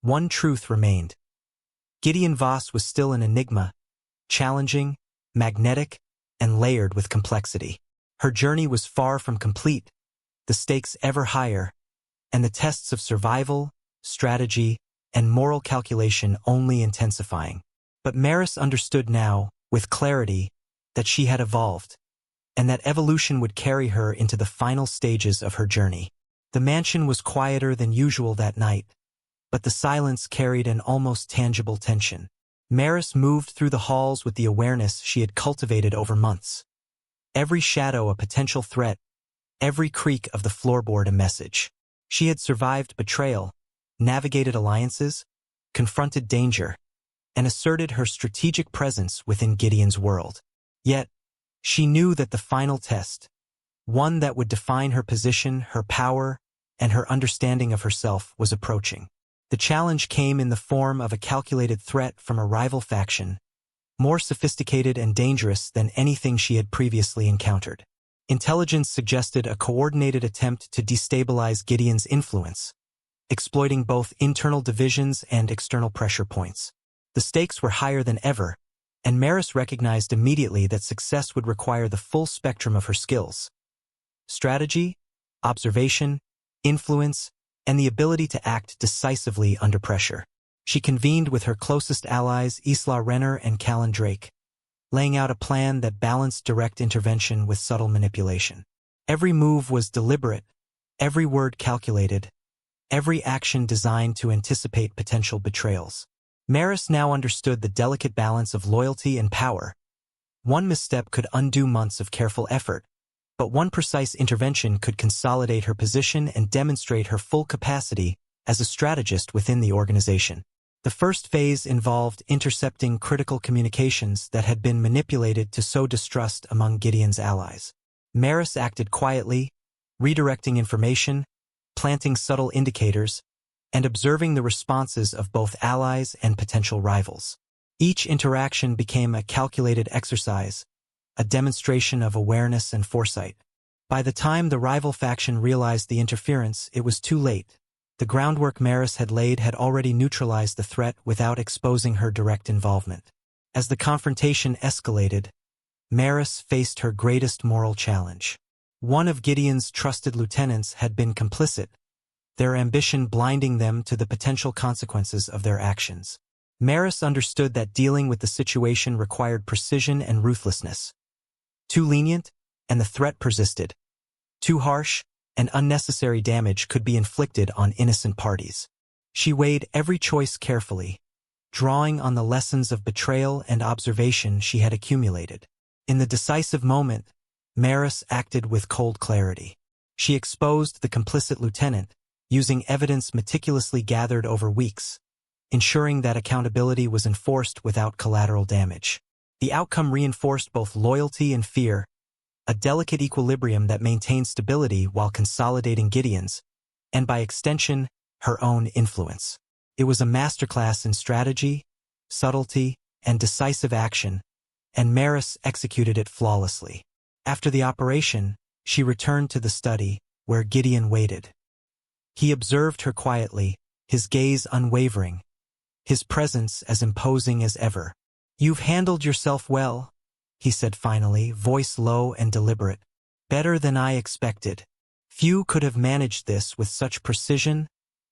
one truth remained. Gideon Voss was still an enigma, challenging, magnetic, and layered with complexity. Her journey was far from complete, the stakes ever higher, and the tests of survival, strategy, and moral calculation only intensifying. But Maris understood now, with clarity, that she had evolved, and that evolution would carry her into the final stages of her journey. The mansion was quieter than usual that night, but the silence carried an almost tangible tension. Maris moved through the halls with the awareness she had cultivated over months. Every shadow a potential threat, every creak of the floorboard a message. She had survived betrayal, navigated alliances, confronted danger, and asserted her strategic presence within Gideon's world. Yet, she knew that the final test, one that would define her position, her power, and her understanding of herself, was approaching. The challenge came in the form of a calculated threat from a rival faction, more sophisticated and dangerous than anything she had previously encountered. Intelligence suggested a coordinated attempt to destabilize Gideon's influence, exploiting both internal divisions and external pressure points. The stakes were higher than ever, and Maris recognized immediately that success would require the full spectrum of her skills: strategy, observation, influence, and the ability to act decisively under pressure. She convened with her closest allies Isla Renner and Callandrake, laying out a plan that balanced direct intervention with subtle manipulation. Every move was deliberate, every word calculated, every action designed to anticipate potential betrayals. Maris now understood the delicate balance of loyalty and power. One misstep could undo months of careful effort, but one precise intervention could consolidate her position and demonstrate her full capacity as a strategist within the organization. The first phase involved intercepting critical communications that had been manipulated to sow distrust among Gideon's allies. Maris acted quietly, redirecting information, planting subtle indicators, and observing the responses of both allies and potential rivals. Each interaction became a calculated exercise, a demonstration of awareness and foresight. By the time the rival faction realized the interference, it was too late. The groundwork Maris had laid had already neutralized the threat without exposing her direct involvement. As the confrontation escalated, Maris faced her greatest moral challenge. One of Gideon's trusted lieutenants had been complicit, their ambition blinding them to the potential consequences of their actions. Maris understood that dealing with the situation required precision and ruthlessness. Too lenient, and the threat persisted. Too harsh, and unnecessary damage could be inflicted on innocent parties. She weighed every choice carefully, drawing on the lessons of betrayal and observation she had accumulated. In the decisive moment, Maris acted with cold clarity. She exposed the complicit lieutenant, using evidence meticulously gathered over weeks, ensuring that accountability was enforced without collateral damage. The outcome reinforced both loyalty and fear, a delicate equilibrium that maintained stability while consolidating Gideon's, and by extension, her own influence. It was a masterclass in strategy, subtlety, and decisive action, and Maris executed it flawlessly. After the operation, she returned to the study, where Gideon waited. He observed her quietly, his gaze unwavering, his presence as imposing as ever. "You've handled yourself well," he said finally, voice low and deliberate. "Better than I expected. Few could have managed this with such precision,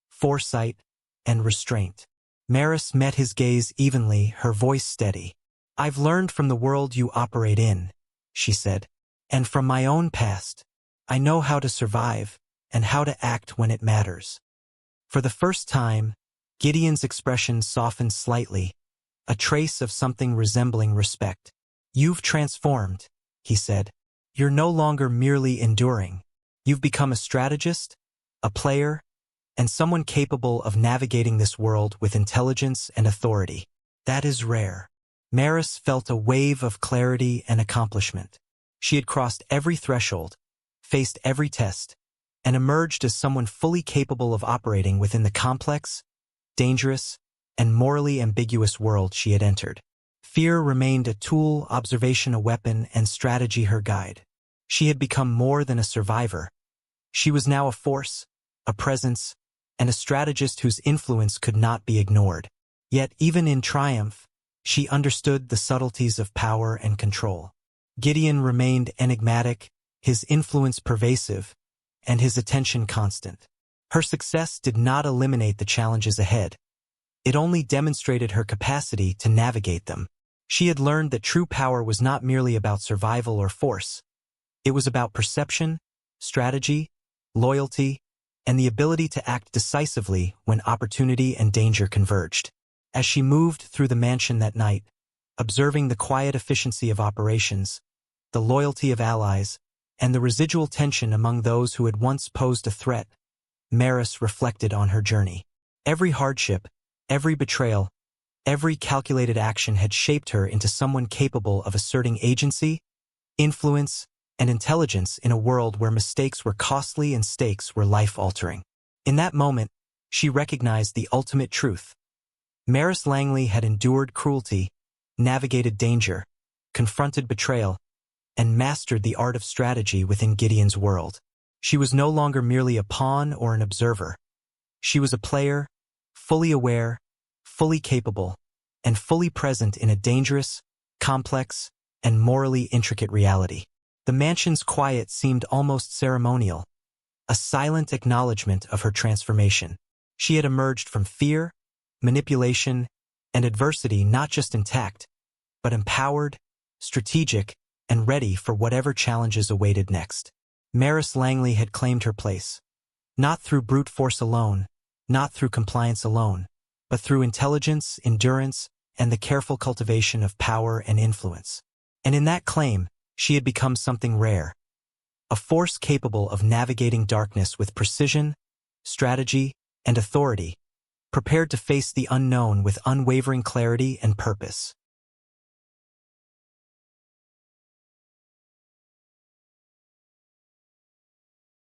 foresight, and restraint." Maris met his gaze evenly, her voice steady. "I've learned from the world you operate in," she said, "and from my own past. I know how to survive, and how to act when it matters." For the first time, Gideon's expression softened slightly, a trace of something resembling respect. "You've transformed," he said. "You're no longer merely enduring. You've become a strategist, a player, and someone capable of navigating this world with intelligence and authority. That is rare." Maris felt a wave of clarity and accomplishment. She had crossed every threshold, faced every test, and emerged as someone fully capable of operating within the complex, dangerous, and morally ambiguous world she had entered. Fear remained a tool, observation a weapon, and strategy her guide. She had become more than a survivor. She was now a force, a presence, and a strategist whose influence could not be ignored. Yet, even in triumph, she understood the subtleties of power and control. Gideon remained enigmatic, his influence pervasive, and his attention constant. Her success did not eliminate the challenges ahead. It only demonstrated her capacity to navigate them. She had learned that true power was not merely about survival or force. It was about perception, strategy, loyalty, and the ability to act decisively when opportunity and danger converged. As she moved through the mansion that night, observing the quiet efficiency of operations, the loyalty of allies, and the residual tension among those who had once posed a threat, Maris reflected on her journey. Every hardship, every betrayal, every calculated action had shaped her into someone capable of asserting agency, influence, and intelligence in a world where mistakes were costly and stakes were life-altering. In that moment, she recognized the ultimate truth. Maris Langley had endured cruelty, navigated danger, confronted betrayal, and mastered the art of strategy within Gideon's world. She was no longer merely a pawn or an observer. She was a player, fully aware, fully capable, and fully present in a dangerous, complex, and morally intricate reality. The mansion's quiet seemed almost ceremonial, a silent acknowledgement of her transformation. She had emerged from fear, manipulation, and adversity not just intact, but empowered, strategic, and ready for whatever challenges awaited next. Maris Langley had claimed her place, not through brute force alone, not through compliance alone, but through intelligence, endurance, and the careful cultivation of power and influence. And in that claim, she had become something rare, a force capable of navigating darkness with precision, strategy, and authority, prepared to face the unknown with unwavering clarity and purpose.